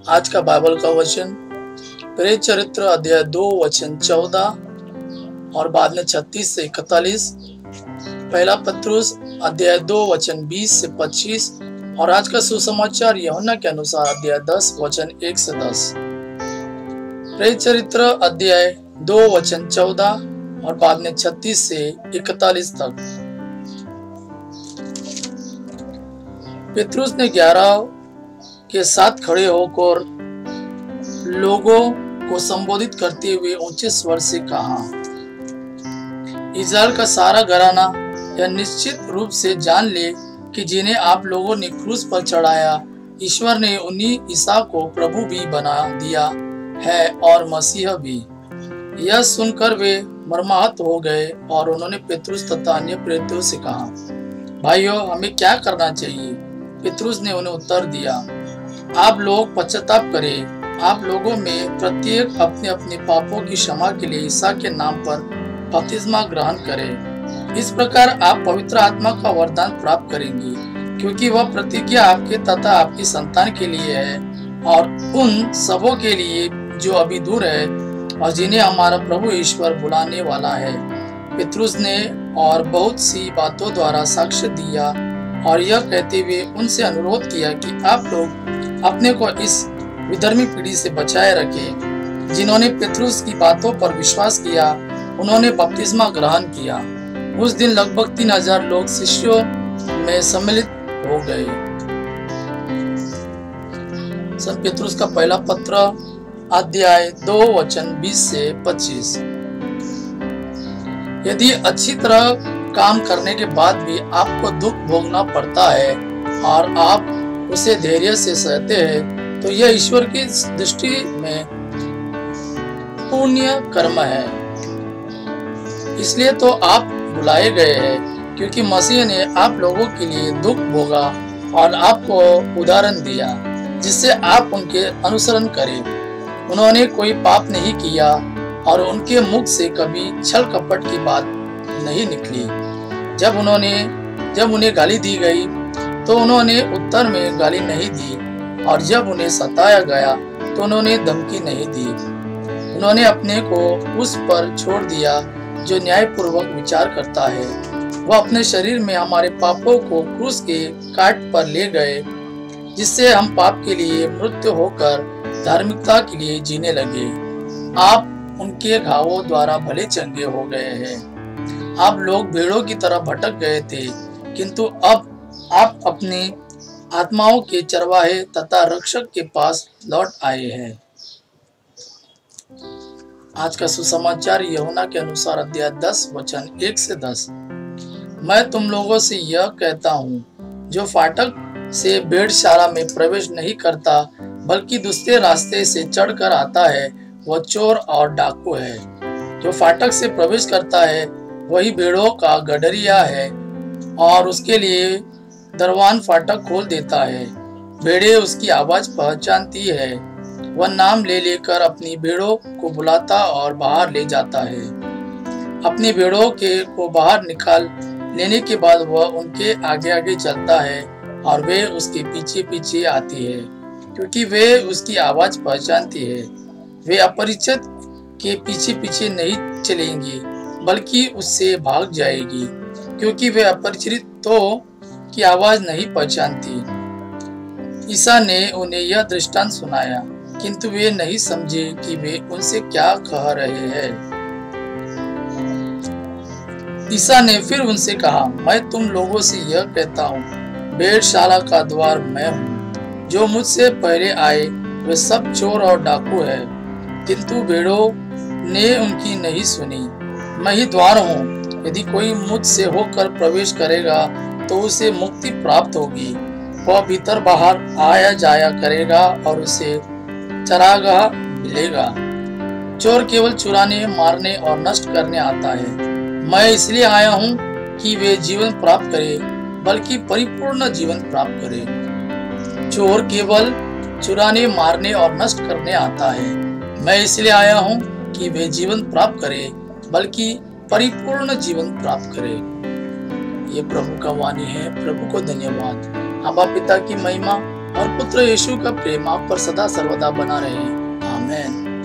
आज का बाइबल का वचन प्रेरित चरित्र अध्याय 2 वचन 14 और बाद में 36 से 41, पहला पत्रुस अध्याय 2 वचन 20 से 25 और आज का सुसमाचार यूहन्ना के अनुसार अध्याय 10 वचन 1 से 10। प्रेरित चरित्र अध्याय 2 वचन 14 और बाद में 36 से 41 तक। पतरस ने 11 के साथ खड़े होकर लोगों को संबोधित करते हुए ऊंचे स्वर से कहा, इज़राइल का सारा घराना यह निश्चित रूप से जान ले कि जिन्हें आप लोगों ने क्रूस पर चढ़ाया, ईश्वर ने उन्हीं ईसा को प्रभु भी बना दिया है और मसीह भी। यह सुनकर वे मर्माहत हो गए और उन्होंने पतरस तथा अन्य प्रेरितों से कहा, भाइयों, हमें क्या करना चाहिए? पतरस ने उन्हें उत्तर दिया, आप लोग पश्चाताप करें। आप लोगों में प्रत्येक अपने अपने पापों की क्षमा के लिए ईसा के नाम पर बपतिस्मा ग्रहण करें। इस प्रकार आप पवित्र आत्मा का वरदान प्राप्त करेंगे, क्योंकि वह प्रतिज्ञा आपके तथा आपकी संतान के लिए है और उन सबों के लिए जो अभी दूर है और जिन्हें हमारा प्रभु ईश्वर बुलाने वाला है। पतरस ने और बहुत सी बातों द्वारा साक्ष्य दिया और यह कहते हुए उनसे अनुरोध किया कि आप लोग अपने को इस विधर्मी पीढ़ी से बचाए रखें। जिन्होंने पतरस की बातों पर विश्वास किया, उन्होंने बपतिस्मा ग्रहण किया। उस दिन लगभग 3000 लोग शिष्यों में सम्मिलित हो गए। संत पतरस का पहला पत्र अध्याय 2 वचन 20 से 25। यदि अच्छी तरह काम करने के बाद भी आपको दुख भोगना पड़ता है और आप उसे धैर्य से सहते हैं, तो यह ईश्वर की दृष्टि में पुण्य कर्म है। इसलिए तो आप बुलाए गए हैं, क्योंकि मसीह ने आप लोगों के लिए दुख भोगा और आपको उदाहरण दिया, जिससे आप उनके अनुसरण करें। उन्होंने कोई पाप नहीं किया और उनके मुख से कभी छल कपट की बात नहीं निकली। जब उन्हें गाली दी गई तो उन्होंने उत्तर में गाली नहीं दी, और जब उन्हें सताया गया तो उन्होंने धमकी नहीं दी। उन्होंने अपने को उस पर छोड़ दिया जो न्यायपूर्वक विचार करता है। वह अपने शरीर में हमारे पापों को क्रूस के काट पर ले गए, जिससे हम पाप के लिए मृत्यु होकर धार्मिकता के लिए जीने लगे। आप उनके घावों द्वारा भले चंगे हो गए हैं। आप लोग भेड़ों की तरह भटक गए थे, किंतु अब आप अपनी आत्माओं के चरवाहे तथा रक्षक के पास लौट आए हैं। आज का सुसमाचार यूहन्ना के अनुसार अध्याय 10 वचन 1 से 10। मैं तुम लोगों से यह कहता हूँ, जो फाटक से भेड़शाला में प्रवेश नहीं करता बल्कि दूसरे रास्ते से चढ़कर आता है, वह चोर और डाकू है। जो फाटक से प्रवेश करता है वही भेड़ों का गडरिया है और उसके लिए दरवान फाटक खोल देता है। भेड़ें उसकी आवाज पहचानती है। वह नाम ले लेकर अपनी भेड़ों को बुलाता और बाहर ले जाता है। अपनी भेड़ों को बाहर निकाल लेने के बाद वह उनके आगे आगे चलता है और वे उसके पीछे पीछे आती है, क्योंकि वे उसकी आवाज पहचानती है। वे अपरिचित के पीछे पीछे नहीं चलेंगी बल्कि उससे भाग जाएगी, क्योंकि वे अपरिचितों की आवाज नहीं पहचानती। ईसा ने उन्हें यह दृष्टांत सुनाया, किंतु वे नहीं समझे कि वे उनसे क्या कह रहे हैं। ईसा ने फिर उनसे कहा, मैं तुम लोगों से यह कहता हूँ, भेड़शाला का द्वार मैं हूँ। जो मुझसे पहले आए वे सब चोर और डाकू है, किंतु भेड़ों ने उनकी नहीं सुनी। मैं ही द्वार हूँ। यदि कोई मुझसे होकर प्रवेश करेगा तो उसे मुक्ति प्राप्त होगी। वह भीतर बाहर आया जाया करेगा और उसे चरागाह मिलेगा। चोर केवल चुराने, मारने और नष्ट करने आता है। मैं इसलिए आया हूँ कि वे जीवन प्राप्त करें, बल्कि परिपूर्ण जीवन प्राप्त करें। चोर केवल चुराने, मारने और नष्ट करने आता है। मैं इसलिए आया हूँ कि वे जीवन प्राप्त करें, बल्कि परिपूर्ण जीवन प्राप्त करें। ये प्रभु का वाणी है। प्रभु को धन्यवाद। अब्बा पिता की महिमा और पुत्र यीशु का प्रेम आप पर सदा सर्वदा बना रहे। आमीन।